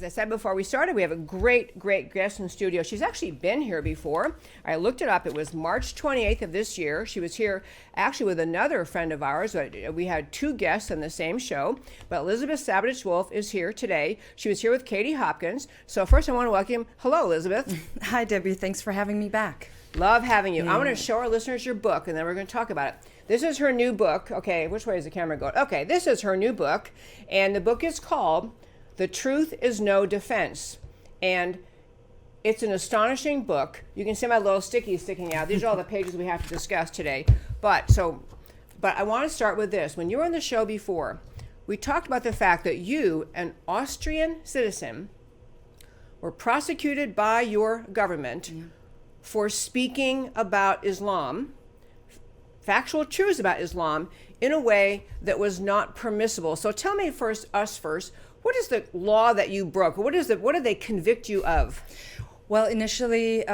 I said before we started, we have a great guest in the studio. She's actually been here before. I looked it up. It was March 28th of this year. She was here actually with another friend of ours. We had two guests on the same show, but Elisabeth Sabaditsch-Wolff is here today. She was here with Katie Hopkins. So first I want to welcome, hello, Elisabeth. Hi, Debbie. Thanks for having me back. Love having you. I want to show our listeners your book, and then we're going to talk about it. This is her new book. Okay, which way is the camera going? Okay, this is her new book, and the book is called The Truth is No Defense. And it's an astonishing book. You can see my little stickies sticking out. These are all the pages we have to discuss today. But I want to start with this. When you were on the show before, we talked about the fact that you, an Austrian citizen, were prosecuted by your government for speaking about Islam, factual truths about Islam, in a way that was not permissible. So tell me first, what is the law that you broke? What did they convict you of? Well, initially,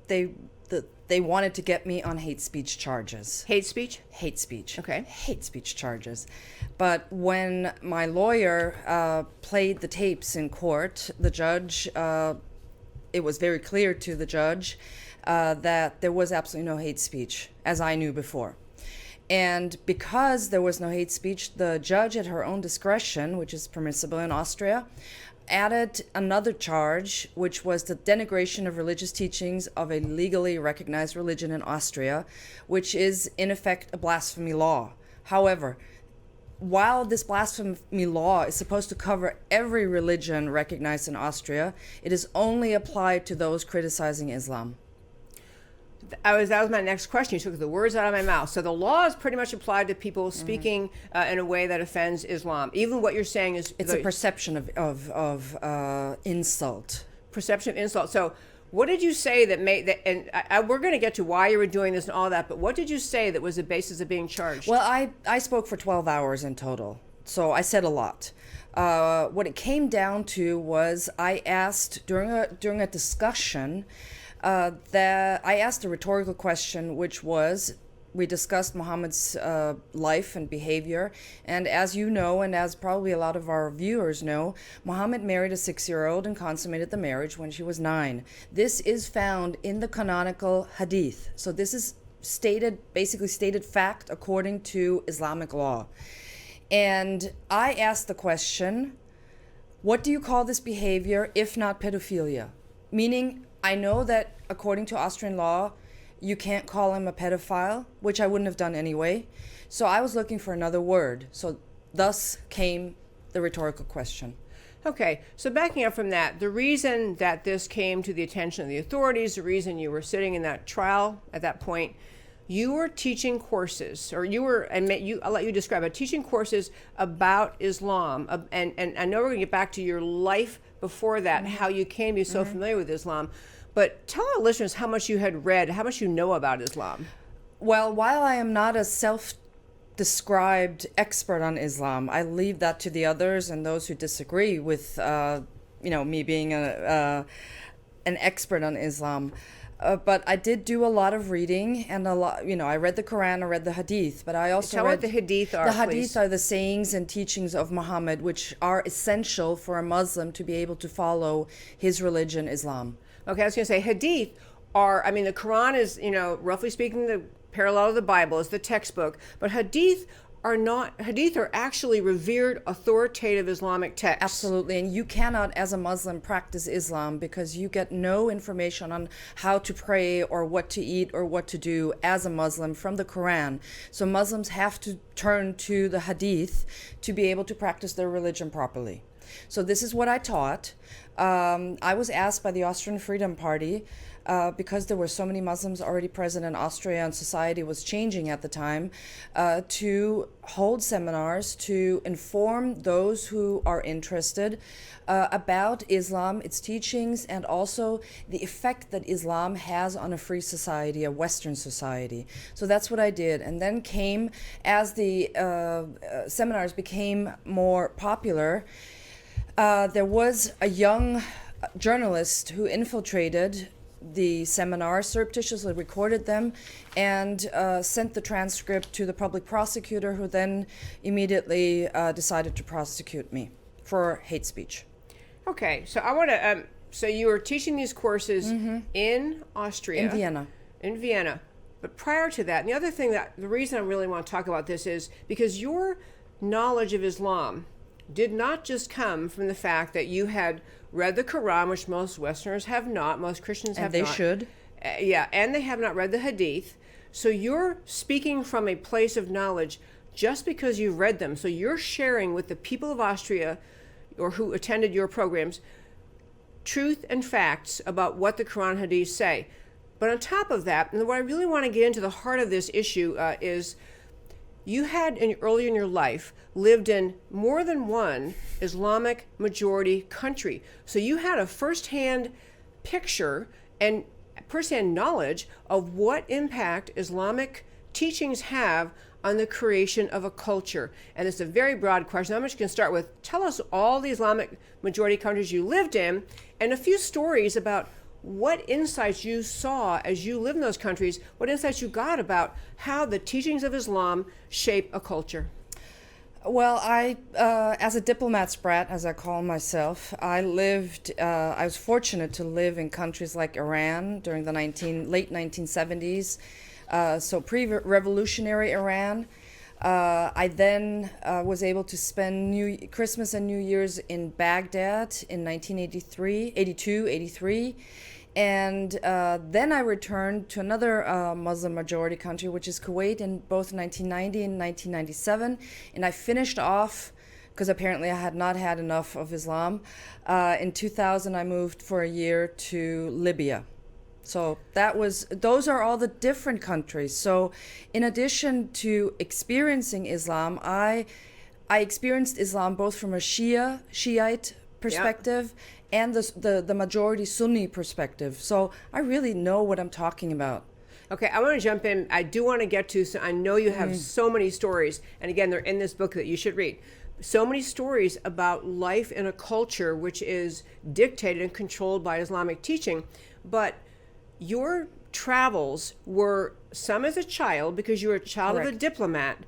they wanted to get me on hate speech charges. Hate speech? Hate speech. Okay. Hate speech charges. But when my lawyer played the tapes in court, the judge, it was very clear to the judge that there was absolutely no hate speech, as I knew before. And because there was no hate speech, the judge, at her own discretion, which is permissible in Austria, added another charge, which was the denigration of religious teachings of a legally recognized religion in Austria, which is, in effect, a blasphemy law. However, while this blasphemy law is supposed to cover every religion recognized in Austria, it is only applied to those criticizing Islam. That was my next question. You took the words out of my mouth. So the law is pretty much applied to people speaking in a way that offends Islam. Even what you're saying is... It's a perception of insult. Perception of insult. So what did you say that made... And we're going to get to why you were doing this and all that, but what did you say that was the basis of being charged? Well, I spoke for 12 hours in total, so I said a lot. What it came down to was I asked, during a discussion... that I asked a rhetorical question, which was, we discussed Muhammad's life and behavior, and as you know, and as probably a lot of our viewers know, Muhammad married a 6-year-old and consummated the marriage when she was 9. This is found in the canonical hadith. So this is basically stated fact according to Islamic law. And I asked the question, what do you call this behavior if not pedophilia? Meaning, I know that according to Austrian law, you can't call him a pedophile, which I wouldn't have done anyway. So I was looking for another word. So thus came the rhetorical question. Okay, so backing up from that, the reason that this came to the attention of the authorities, the reason you were sitting in that trial at that point, you were teaching courses, or I'll let you describe it, teaching courses about Islam. And I know we're going to get back to your life before that, how you came to be so familiar with Islam. But tell our listeners how much you had read, how much you know about Islam. Well, while I am not a self-described expert on Islam, I leave that to the others and those who disagree with, me being an expert on Islam. But I did do a lot of reading, and I read the Quran, I read the Hadith, but I also read... Tell what the Hadith are, The Hadith please. are the sayings and teachings of Muhammad, which are essential for a Muslim to be able to follow his religion, Islam. Okay, I was going to say, Hadith the Quran is, roughly speaking, the parallel of the Bible, is the textbook, but Hadith are actually revered, authoritative Islamic texts. Absolutely, and you cannot, as a Muslim, practice Islam because you get no information on how to pray or what to eat or what to do as a Muslim from the Quran. So Muslims have to turn to the Hadith to be able to practice their religion properly. So this is what I taught. I was asked by the Austrian Freedom Party, because there were so many Muslims already present in Austria and society was changing at the time, to hold seminars to inform those who are interested about Islam, its teachings, and also the effect that Islam has on a free society, a Western society. So that's what I did. And then as the seminars became more popular, there was a young journalist who infiltrated the seminars, surreptitiously recorded them, and sent the transcript to the public prosecutor, who then immediately decided to prosecute me for hate speech. Okay, so I want to. So you were teaching these courses in Austria, In Vienna. in Vienna. But prior to that, and the other thing that the reason I really want to talk about this is because your knowledge of Islam did not just come from the fact that you had read the Quran, which most Westerners have not, most Christians have And not. they should. Yeah, and they have not read the Hadith. So you're speaking from a place of knowledge just because you've read them. So you're sharing with the people of Austria or who attended your programs truth and facts about what the Quran and Hadith say. But on top of that, and what I really want to get into the heart of this issue is you had early in your life lived in more than one Islamic majority country. So you had a firsthand picture and firsthand knowledge of what impact Islamic teachings have on the creation of a culture. And it's a very broad question. I'm just going to start with, tell us all the Islamic majority countries you lived in and a few stories about what insights you saw as you lived in those countries, what insights you got about how the teachings of Islam shape a culture. Well, I, as a diplomat's brat, as I call myself, I was fortunate to live in countries like Iran during the late 1970s, so pre-revolutionary Iran. I then was able to spend Christmas and New Year's in Baghdad in 1982, 83. And then I returned to another Muslim majority country, which is Kuwait, in both 1990 and 1997. And I finished off, because apparently I had not had enough of Islam. In 2000, I moved for a year to Libya. So those are all the different countries. So in addition to experiencing Islam, I experienced Islam both from a Shiite perspective and the majority Sunni perspective. So I really know what I'm talking about. Okay, I want to jump in. I do want to get to, so I know you have so many stories, and again, they're in this book that you should read. So many stories about life in a culture which is dictated and controlled by Islamic teaching. But your travels were some as a child because you were a child of a diplomat,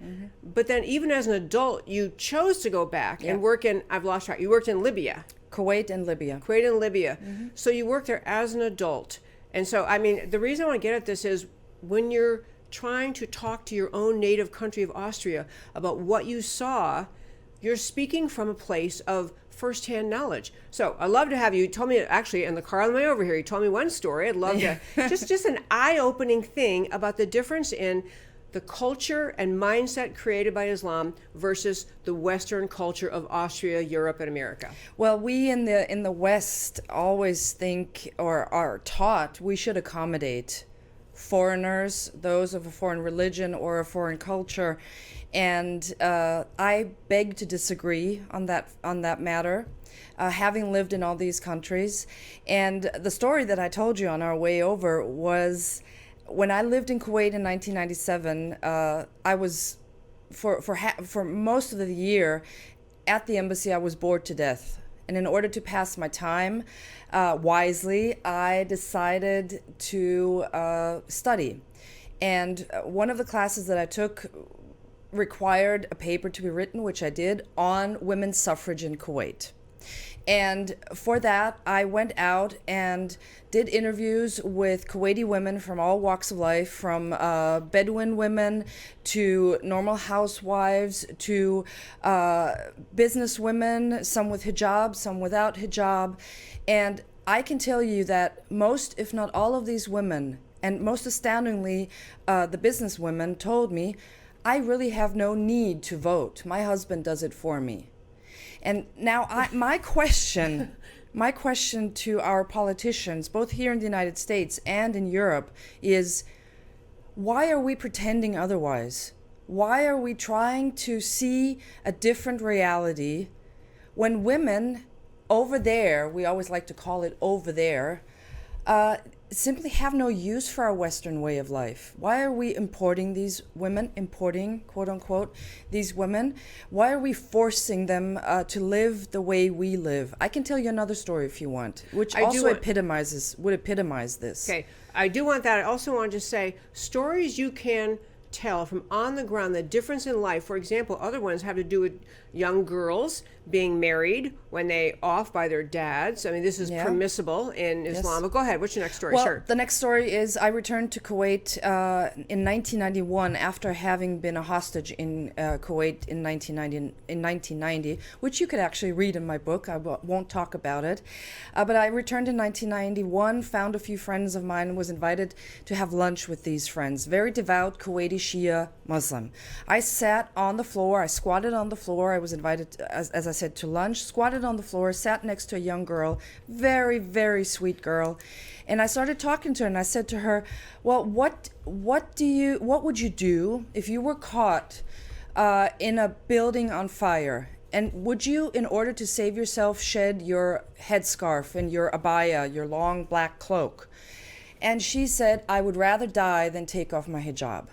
but then even as an adult, you chose to go back and work in, I've lost track, you worked in Libya. Kuwait and Libya. Kuwait and Libya. So you worked there as an adult. And so, I mean, the reason I want to get at this is when you're trying to talk to your own native country of Austria about what you saw, you're speaking from a place of firsthand knowledge. So I'd love to have you told me, actually in the car on the way over here, you told me one story. I'd love to, just an eye-opening thing about the difference in the culture and mindset created by Islam versus the Western culture of Austria, Europe, and America. Well, we in the West always think or are taught we should accommodate foreigners, those of a foreign religion or a foreign culture, and I beg to disagree on that matter. Having lived in all these countries, and the story that I told you on our way over was when I lived in Kuwait in 1997. I was for most of the year at the embassy. I was bored to death, and in order to pass my time wisely, I decided to study. And one of the classes that I took required a paper to be written, which I did, on women's suffrage in Kuwait. And for that, I went out and did interviews with Kuwaiti women from all walks of life, from Bedouin women to normal housewives to business women, some with hijab, some without hijab. And I can tell you that most, if not all of these women, and most astoundingly, the business women told me, I really have no need to vote. My husband does it for me. And now my question to our politicians, both here in the United States and in Europe, is why are we pretending otherwise? Why are we trying to see a different reality when women over there, we always like to call it over there, simply have no use for our Western way of life? Why are we importing these women, quote unquote, these women? Why are we forcing them to live the way we live? I can tell you another story if you want, which would epitomize this. Okay, I do want that. I also want to say stories you can tell from on the ground, the difference in life. For example, other ones have to do with young girls being married when they off by their dads. I mean, this is permissible in Islam. But go ahead. What's your next story? Well, Sure. the next story is I returned to Kuwait in 1991 after having been a hostage in Kuwait in 1990, which you could actually read in my book. I won't talk about it. But I returned in 1991, found a few friends of mine, and was invited to have lunch with these friends. Very devout Kuwaiti Shia Muslim. I sat on the floor. I squatted on the floor. I was invited, as I said, to lunch, squatted on the floor, sat next to a young girl, very, very sweet girl. And I started talking to her, and I said to her, well, what would you do if you were caught in a building on fire? And would you, in order to save yourself, shed your headscarf and your abaya, your long black cloak? And she said, I would rather die than take off my hijab.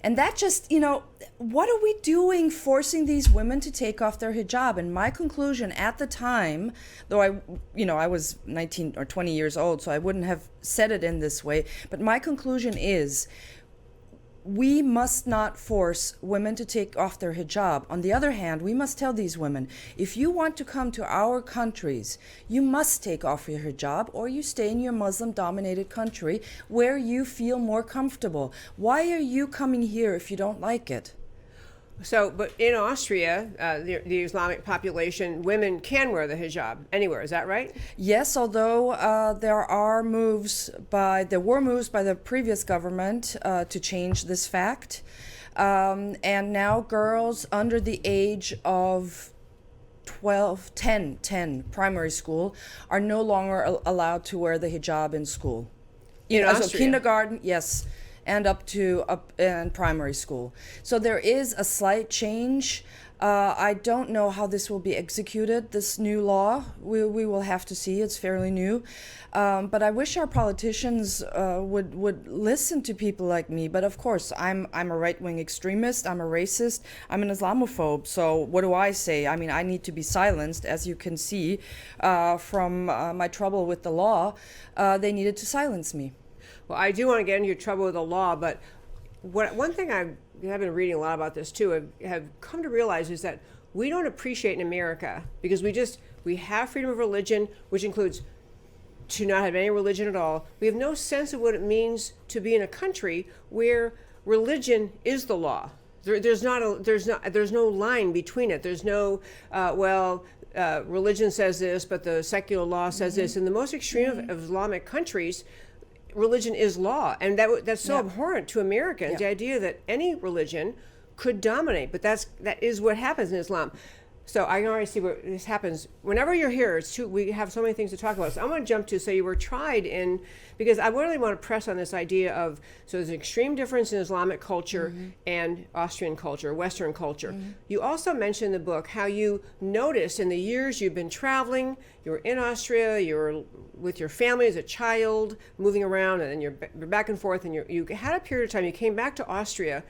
And that just, what are we doing forcing these women to take off their hijab? And my conclusion at the time, though I was 19 or 20 years old, so I wouldn't have said it in this way, but my conclusion is we must not force women to take off their hijab. On the other hand, we must tell these women, if you want to come to our countries, you must take off your hijab, or you stay in your Muslim-dominated country where you feel more comfortable. Why are you coming here if you don't like it? So, but in Austria, the Islamic population, women can wear the hijab anywhere. Is that right? Yes, although there were moves by the previous government to change this fact. And now girls under the age of 10, primary school, are no longer allowed to wear the hijab in school. In Austria? So kindergarten, yes. And up in primary school. So there is a slight change. I don't know how this will be executed, this new law. We will have to see. It's fairly new. But I wish our politicians would listen to people like me. But of course, I'm a right-wing extremist. I'm a racist. I'm an Islamophobe. So what do I say? I mean, I need to be silenced. As you can see from my trouble with the law, they needed to silence me. Well, I do want to get into your trouble with the law, but one thing I've been reading a lot about this too, have come to realize is that we don't appreciate in America, because we have freedom of religion, which includes to not have any religion at all. We have no sense of what it means to be in a country where religion is the law. There's no line between it. There's no religion says this, but the secular law says this. In the most extreme of Islamic countries, religion is law, and that's so abhorrent to Americans. The idea that any religion could dominate, but that is what happens in Islam. So I can already see where this happens. Whenever you're here, we have so many things to talk about. So I want to jump to, so you were tried in, because I really want to press on this idea of, so there's an extreme difference in Islamic culture and Austrian culture, Western culture. You also mentioned in the book how you noticed in the years you've been traveling, you were in Austria, you were with your family as a child, moving around, and then you're back and forth, and you had a period of time, you came back to Austria,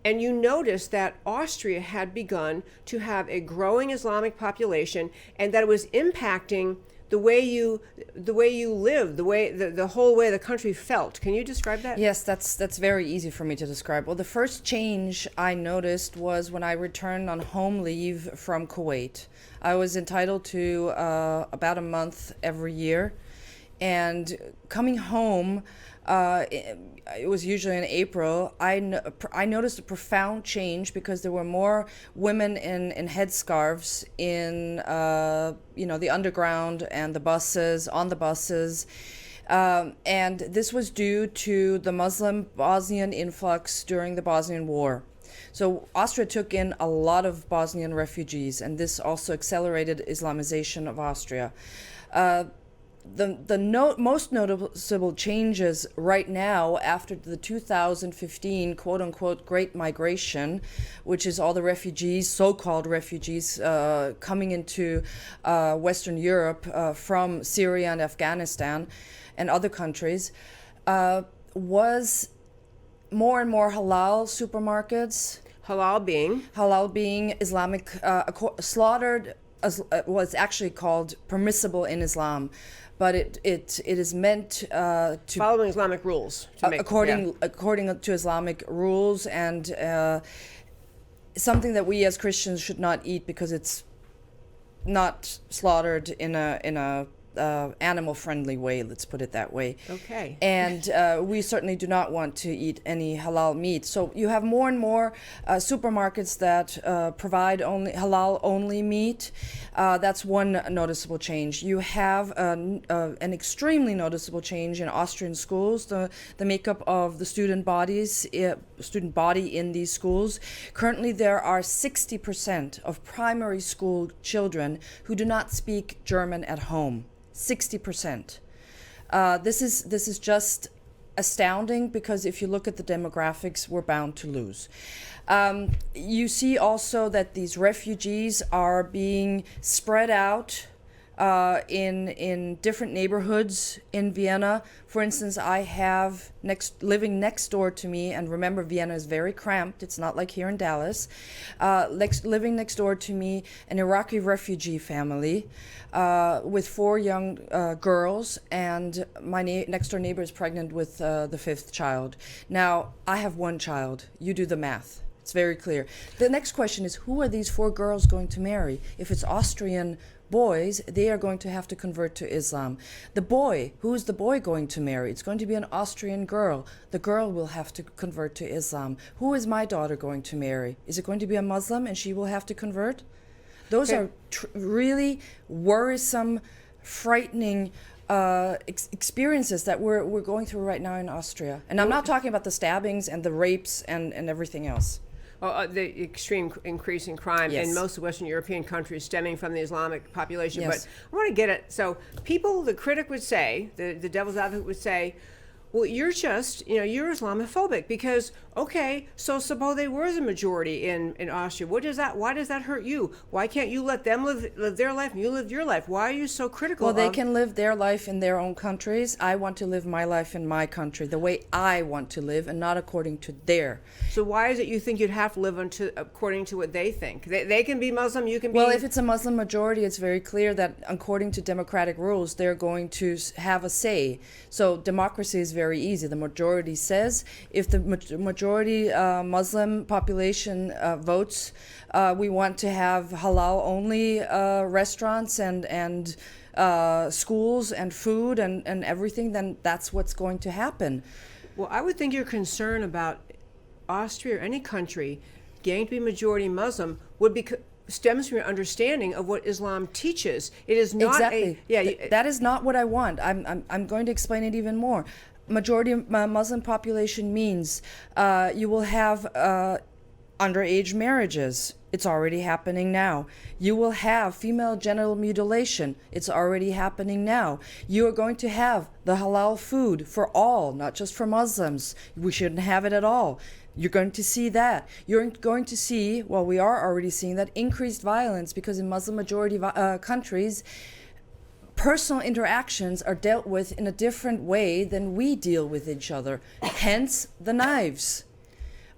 and you noticed that Austria had begun to have a growing Islamic population, and that it was impacting the way you lived, the whole way the country felt. Can you describe that? Yes, that's very easy for me to describe. Well, the first change I noticed was when I returned on home leave from Kuwait. I was entitled to about a month every year, and coming home, it was usually in April, I noticed a profound change, because there were more women in headscarves in the underground and on the buses. And this was due to the Muslim Bosnian influx during the Bosnian War. So Austria took in a lot of Bosnian refugees, and this also accelerated Islamization of Austria. The most noticeable changes right now, after the 2015 quote-unquote Great Migration, which is all the refugees, so-called refugees, coming into Western Europe from Syria and Afghanistan and other countries, was more and more halal supermarkets. Halal being Islamic, slaughtered, was actually called permissible in Islam. But it is meant to following Islamic rules, according to Islamic rules, and something that we as Christians should not eat because it's not slaughtered in a animal friendly way, let's put it that way. Okay. And we certainly do not want to eat any halal meat. So you have more and more supermarkets that provide only halal only meat. That's one noticeable change. You have an extremely noticeable change in Austrian schools. The makeup of the student body in these schools. Currently, there are 60% of primary school children who do not speak German at home. 60%. This is just astounding, because if you look at the demographics, we're bound to lose. You see also that these refugees are being spread out in different neighborhoods in Vienna. For instance, I have living next door to me, and remember, Vienna is very cramped. It's not like here in Dallas. Living next door to me, an Iraqi refugee family with 4 young girls, and my next door neighbor is pregnant with the 5th child. Now, I have 1 child. You do the math. It's very clear. The next question is, who are these 4 girls going to marry? If it's Austrian boys, they are going to have to convert to Islam. The boy, who is the boy going to marry? It's going to be an Austrian girl. The girl will have to convert to Islam. Who is my daughter going to marry? Is it going to be a Muslim and she will have to convert? Those are really worrisome, frightening experiences that we're going through right now in Austria. And I'm not talking about the stabbings and the rapes and everything else. The extreme increase in crime in most Western European countries stemming from the Islamic population. Yes. But I want to get it. So people, the critic would say, the devil's advocate would say, well, you're just, you're Islamophobic because, okay, so suppose they were the majority in Austria. Why does that hurt you? Why can't you let them live their life and you live your life? Why are you so critical? Well, they can live their life in their own countries. I want to live my life in my country, the way I want to live, and not according to their. So why is it you think you'd have to live according to what they think? They can be Muslim, you can be... Well, if it's a Muslim majority, it's very clear that according to democratic rules, they're going to have a say. So democracy is very easy. The majority says, if the majority Muslim population votes, we want to have halal-only restaurants and schools and food and everything, then that's what's going to happen. Well, I would think your concern about Austria or any country getting to be majority Muslim would be stems from your understanding of what Islam teaches. It is not exactly. That is not what I want. I'm going to explain it even more. Majority Muslim population means you will have underage marriages. It's already happening now. You will have female genital mutilation. It's already happening now. You are going to have the halal food for all, not just for Muslims. We shouldn't have it at all. You're going to see that. You're going to see, well, we are already seeing that, increased violence, because in Muslim majority countries, personal interactions are dealt with in a different way than we deal with each other. Hence the knives.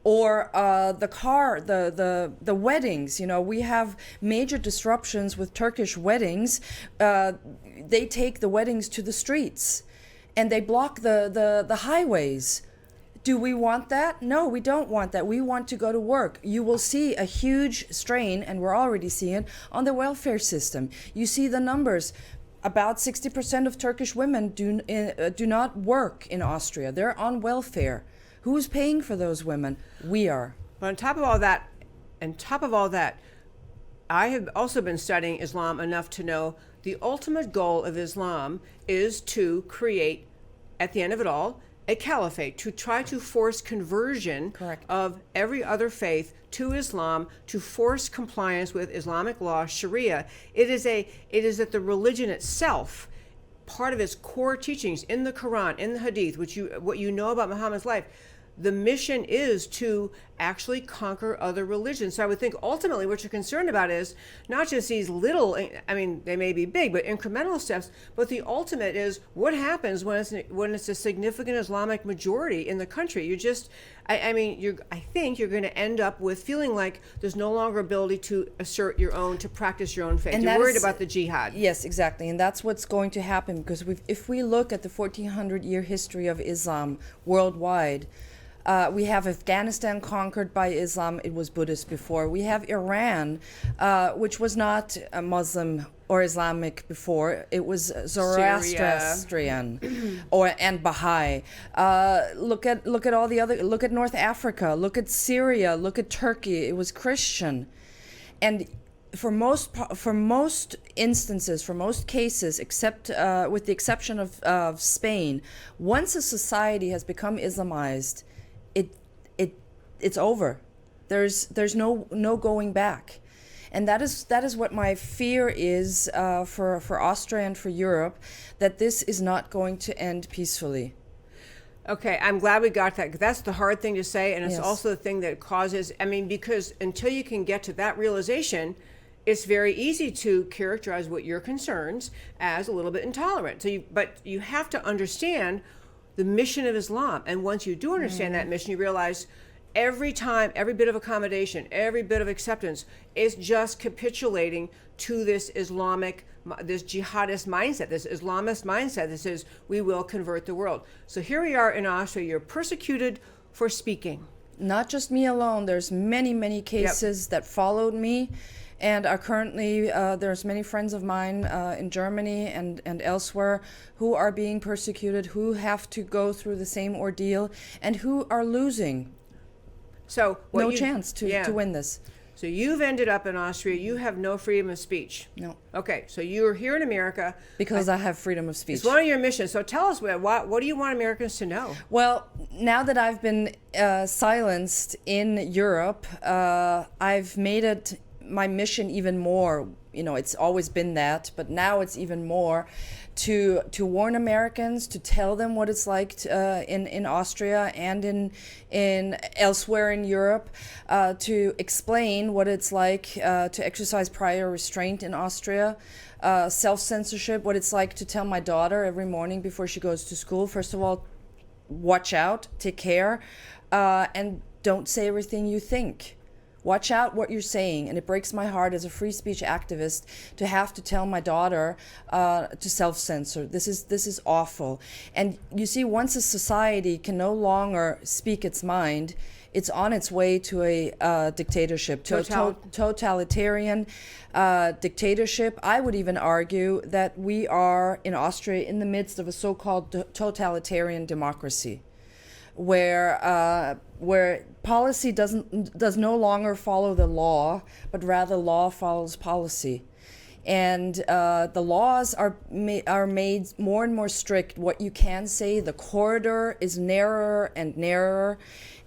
Or the weddings. We have major disruptions with Turkish weddings. They take the weddings to the streets, and they block the highways. Do we want that? No, we don't want that. We want to go to work. You will see a huge strain, and we're already seeing it, on the welfare system. You see the numbers. About 60% of Turkish women do not work in Austria. They're on welfare. Who's paying for those women? We are. But on top of all that, I have also been studying Islam enough to know the ultimate goal of Islam is to create, at the end of it all, a caliphate, to try to force conversion of every other faith to Islam, to force compliance with Islamic law, Sharia. It is that the religion itself, part of its core teachings in the Quran, in the Hadith, what you know about Muhammad's life, the mission is to actually conquer other religions. So I would think ultimately what you're concerned about is not just these little, they may be big, but incremental steps, but the ultimate is what happens when it's a significant Islamic majority in the country. I think you're going to end up with feeling like there's no longer ability to assert your own, to practice your own faith. And you're worried about the jihad. Yes, exactly. And that's what's going to happen, because if we look at the 1400-year history of Islam worldwide, We have Afghanistan conquered by Islam. It was Buddhist before. We have Iran, which was not a Muslim or Islamic before. It was Zoroastrian and Baha'i. Look at all the other. Look at North Africa. Look at Syria. Look at Turkey. It was Christian, and for most instances, for most cases, except with the exception of Spain, once a society has become Islamized, it's over. There's no going back. And that is what my fear is for Austria and for Europe, that this is not going to end peacefully. Okay, I'm glad we got that, because that's the hard thing to say, and it's Yes. also the thing that causes, because until you can get to that realization, it's very easy to characterize what your concerns as a little bit intolerant. But you have to understand the mission of Islam, and once you do understand that mission, you realize every time, every bit of accommodation, every bit of acceptance is just capitulating to this this jihadist mindset, this Islamist mindset that says we will convert the world. So here we are in Austria, you're persecuted for speaking. Not just me alone. There's many cases that followed me, and are currently there's many friends of mine in Germany and elsewhere who are being persecuted, who have to go through the same ordeal, and who are losing. So No chance to win this. So you've ended up in Austria. You have no freedom of speech. No. Okay, so you're here in America. Because I have freedom of speech. It's one of your missions. So tell us, what do you want Americans to know? Well, now that I've been silenced in Europe, I've made it my mission even more. It's always been that, but now it's even more to warn Americans, to tell them what it's like in Austria and in elsewhere in Europe, to explain what it's like to exercise prior restraint in Austria, self-censorship, what it's like to tell my daughter every morning before she goes to school, first of all, watch out, take care, and don't say everything you think. Watch out what you're saying. And it breaks my heart as a free speech activist to have to tell my daughter to self-censor. This is awful. And you see, once a society can no longer speak its mind, it's on its way to a dictatorship, to a totalitarian dictatorship. I would even argue that we are in Austria in the midst of a so-called totalitarian democracy, where policy does no longer follow the law, but rather law follows policy. And the laws are made more and more strict. What you can say, the corridor is narrower and narrower.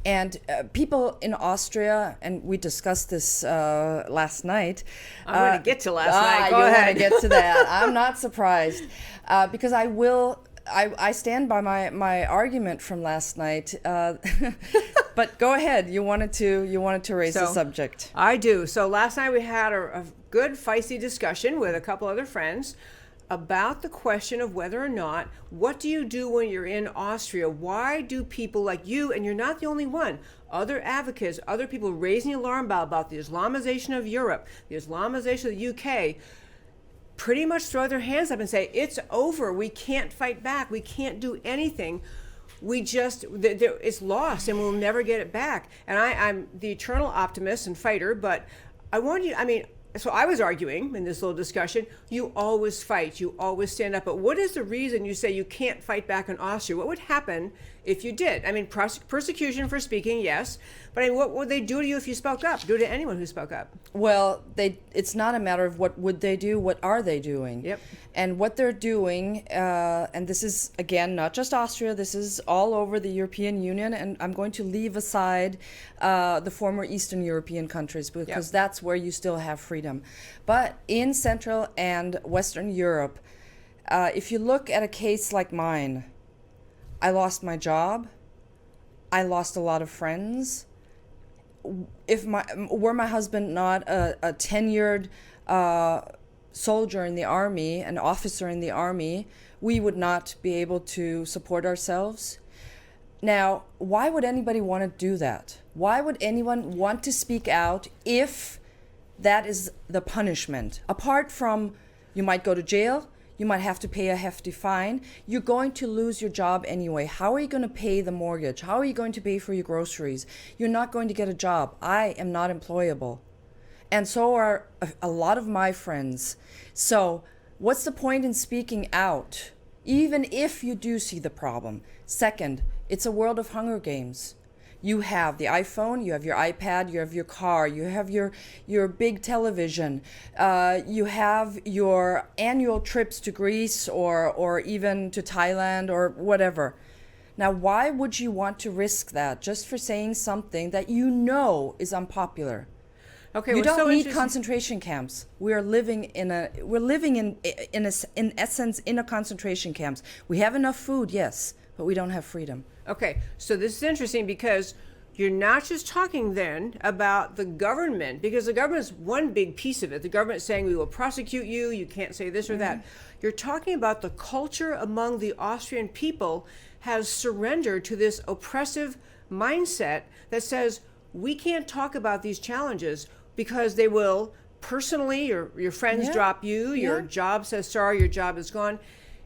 And people in Austria, and we discussed this last night. I'm going to get to last night. Go you ahead. want to get to that. I'm not surprised, because I stand by my argument from last night. But go ahead. You wanted to raise the subject. I do. So last night we had a good feisty discussion with a couple other friends about the question of whether or not, what do you do when you're in Austria? Why do people like you, and you're not the only one, other advocates, other people raising the alarm bell about the Islamization of Europe, the Islamization of the UK, pretty much throw their hands up and say, it's over. We can't fight back. We can't do anything. It's lost and we'll never get it back. And I'm the eternal optimist and fighter, but so I was arguing in this little discussion, you always fight, you always stand up. But what is the reason you say you can't fight back in Austria? What would happen if you did? Persecution for speaking, yes. But what would they do to you if you spoke up? Do to anyone who spoke up? Well, it's not a matter of what would they do, what are they doing? Yep. And what they're doing, and this is, again, not just Austria, this is all over the European Union, and I'm going to leave aside the former Eastern European countries, because that's where you still have freedom. But in Central and Western Europe, if you look at a case like mine, I lost my job, I lost a lot of friends. Were my husband not a tenured soldier in the army, an officer in the army, we would not be able to support ourselves. Now, why would anybody want to do that? Why would anyone want to speak out if that is the punishment? Apart from, you might go to jail, You might have to pay a hefty fine. You're going to lose your job anyway. How are you going to pay the mortgage? How are you going to pay for your groceries? You're not going to get a job. I am not employable. And so are a lot of my friends. So what's the point in speaking out, even if you do see the problem? Second, it's a world of Hunger Games. You have the iPhone, you have your iPad, you have your car, you have your big television, you have your annual trips to Greece or even to Thailand or whatever. Now, why would you want to risk that just for saying something that you know is unpopular? Okay, You don't need concentration camps. We're living in essence in a concentration camps. We have enough food, yes, but we don't have freedom. Okay, so this is interesting because you're not just talking then about the government, because the government is one big piece of it. The government is saying we will prosecute you, you can't say this or that. You're talking about the culture among the Austrian people has surrendered to this oppressive mindset that says we can't talk about these challenges because they will personally, your friends drop you, your job says, sorry, your job is gone.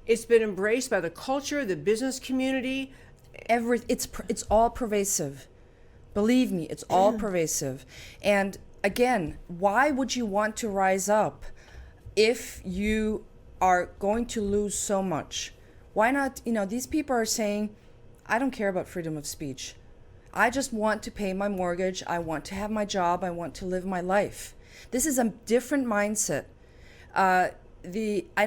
It's been embraced by the culture, the business community. It's all pervasive. Believe me, it's all pervasive. And again, why would you want to rise up if you are going to lose so much? Why not, these people are saying, I don't care about freedom of speech. I just want to pay my mortgage. I want to have my job. I want to live my life. This is a different mindset. And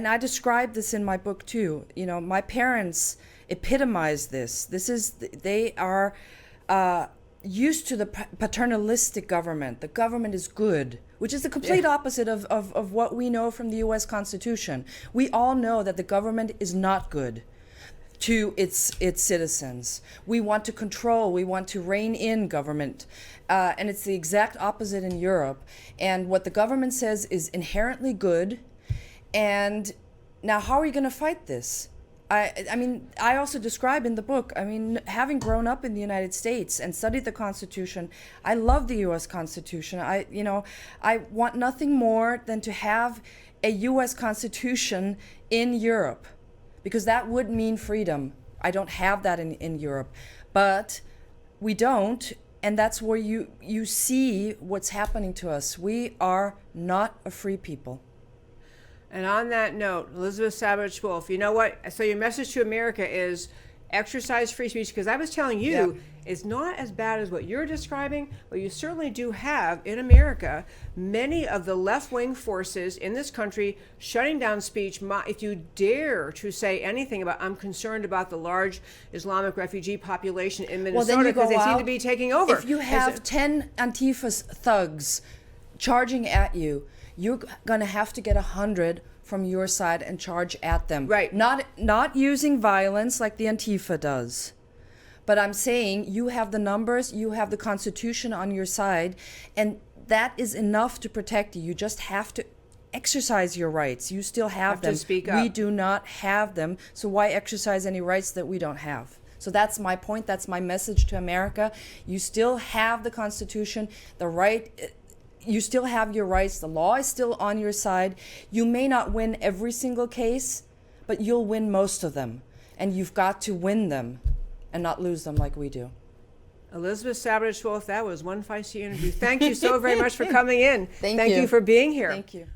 I describe this in my book too. My parents epitomize this. They are used to the paternalistic government. The government is good, which is the complete opposite of what we know from the U.S. Constitution. We all know that the government is not good to its citizens. We want to control, we want to rein in government. And it's the exact opposite in Europe. And what the government says is inherently good. And now how are you going to fight this? I also describe in the book, having grown up in the United States and studied the Constitution, I love the U.S. Constitution. I want nothing more than to have a U.S. Constitution in Europe, because that would mean freedom. I don't have that in Europe, but we don't, and that's where you see what's happening to us. We are not a free people. And on that note, Elisabeth Sabaditsch-Wolff, you know what? So your message to America is exercise free speech, because I was telling you, it's not as bad as what you're describing, but you certainly do have in America many of the left-wing forces in this country shutting down speech. If you dare to say anything about, I'm concerned about the large Islamic refugee population in Minnesota because they seem to be taking over. If you have 10 Antifa thugs charging at you, you're going to have to get 100 from your side and charge at them. Right. Not using violence like the Antifa does. But I'm saying you have the numbers, you have the Constitution on your side, and that is enough to protect you. You just have to exercise your rights. You still have them. To speak up. We do not have them, so why exercise any rights that we don't have? So that's my point. That's my message to America. You still have the Constitution, the right. You still have your rights. The law is still on your side. You may not win every single case, but you'll win most of them. And you've got to win them and not lose them like we do. Elisabeth Sabaditsch-Wolff, that was one feisty interview. Thank you so very much for coming in. Thank you for being here. Thank you.